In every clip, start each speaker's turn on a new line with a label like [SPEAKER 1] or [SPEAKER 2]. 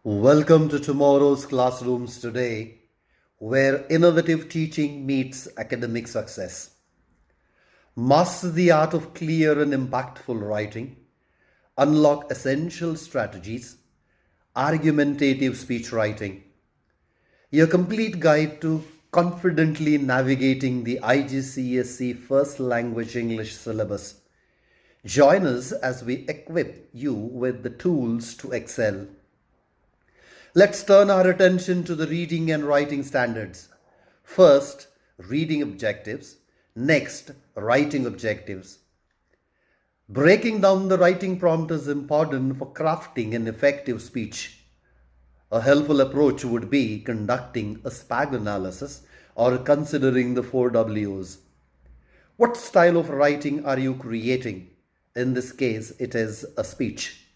[SPEAKER 1] Welcome to tomorrow's classrooms today, where innovative teaching meets academic success. Master the art of clear and impactful writing, unlock essential strategies, argumentative speech writing. Your complete guide to confidently navigating the IGCSE First Language English syllabus. Join us as we equip you with the tools to excel. Let's turn our attention to the reading and writing standards. First, reading objectives. Next, writing objectives. Breaking down the writing prompt is important for crafting an effective speech. A helpful approach would be conducting a SPAG analysis or considering the 4 W's. What style of writing are you creating? In this case, it is a speech.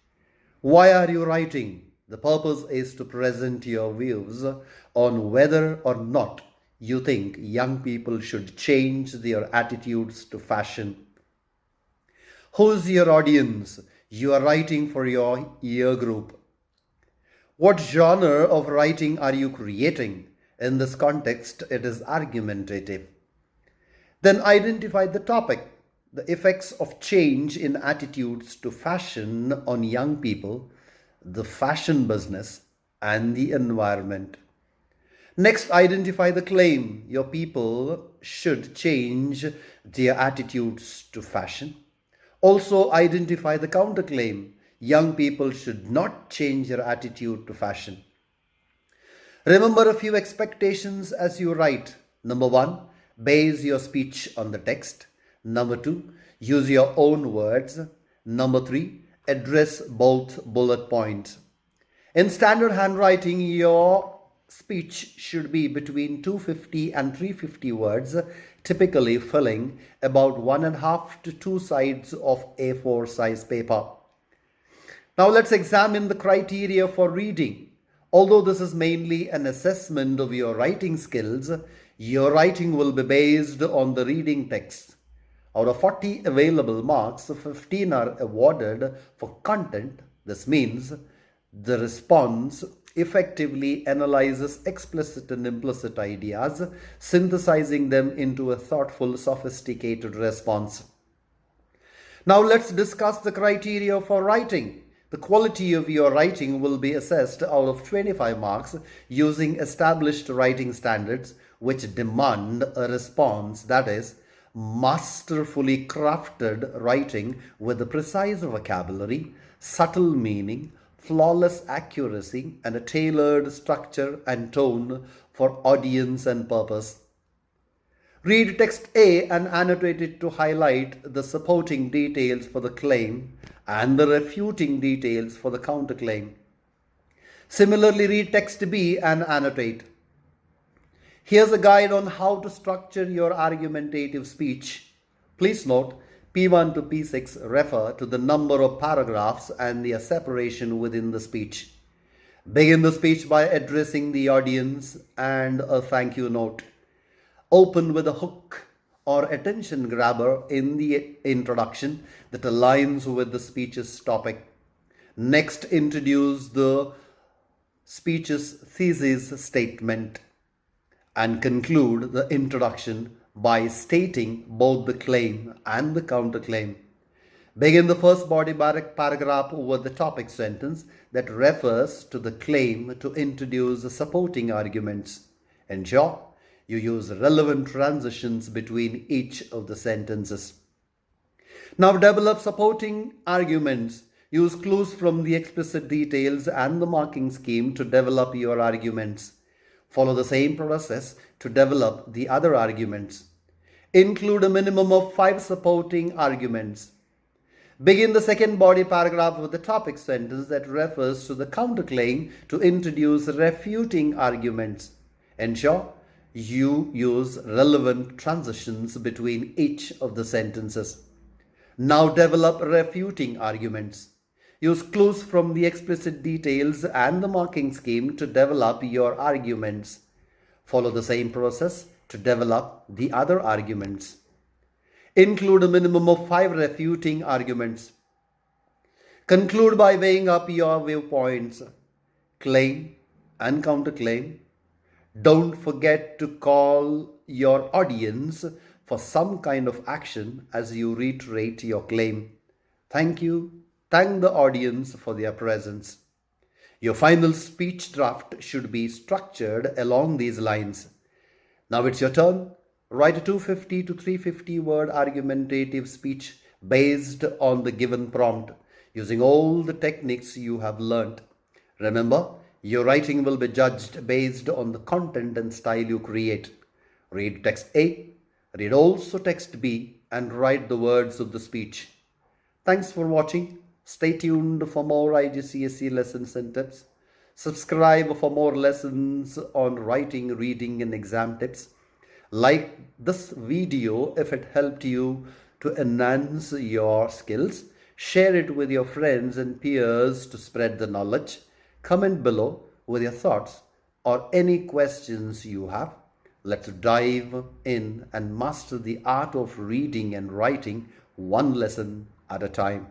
[SPEAKER 1] Why are you writing? The purpose is to present your views on whether or not you think young people should change their attitudes to fashion. Who's your audience? You are writing for your year group. What genre of writing are you creating? In this context, it is argumentative. Then identify the topic, the effects of change in attitudes to fashion on young people, the fashion business, and the environment. Next, identify the claim. Your people should change their attitudes to fashion. Also, identify the counterclaim. Young people should not change their attitude to fashion. Remember a few expectations as you write. Number 1, base your speech on the text. Number 2, use your own words. Number 3, address both bullet points. In standard handwriting, your speech should be between 250 and 350 words, typically filling about 1.5 to 2 sides of A4 size paper. Now let's examine the criteria for reading. Although this is mainly an assessment of your writing skills, your writing will be based on the reading text. Out of 40 available marks, 15 are awarded for content. This means the response effectively analyzes explicit and implicit ideas, synthesizing them into a thoughtful, sophisticated response. Now let's discuss the criteria for writing. The quality of your writing will be assessed out of 25 marks using established writing standards which demand a response that is masterfully crafted writing with a precise vocabulary, subtle meaning, flawless accuracy, and a tailored structure and tone for audience and purpose. Read text A and annotate it to highlight the supporting details for the claim and the refuting details for the counterclaim. Similarly, read text B and annotate. Here's a guide on how to structure your argumentative speech. Please note, P1 to P6 refer to the number of paragraphs and their separation within the speech. Begin the speech by addressing the audience and a thank you note. Open with a hook or attention grabber in the introduction that aligns with the speech's topic. Next, introduce the speech's thesis statement and conclude the introduction by stating both the claim and the counterclaim. Begin the first body paragraph with the topic sentence that refers to the claim to introduce the supporting arguments. Ensure you use relevant transitions between each of the sentences. Now develop supporting arguments. Use clues from the explicit details and the marking scheme to develop your arguments. Follow the same process to develop the other arguments. Include a minimum of 5 supporting arguments. Begin the second body paragraph with the topic sentence that refers to the counterclaim to introduce refuting arguments. Ensure you use relevant transitions between each of the sentences. Now develop refuting arguments. Use clues from the explicit details and the marking scheme to develop your arguments. Follow the same process to develop the other arguments. Include a minimum of 5 refuting arguments. Conclude by weighing up your viewpoints. claim and counterclaim. Don't forget to call your audience for some kind of action as you reiterate your claim. Thank you. Thank the audience for their presence. Your final speech draft should be structured along these lines. Now it's your turn. Write a 250 to 350 word argumentative speech based on the given prompt using all the techniques you have learnt. Remember, your writing will be judged based on the content and style you create. Read text A, read also text B, and write the words of the speech. Thanks for watching. Stay tuned for more IGCSE lessons and tips. Subscribe for more lessons on writing, reading, and exam tips. Like this video if it helped you to enhance your skills. Share it with your friends and peers to spread the knowledge. Comment below with your thoughts or any questions you have. Let's dive in and master the art of reading and writing one lesson at a time.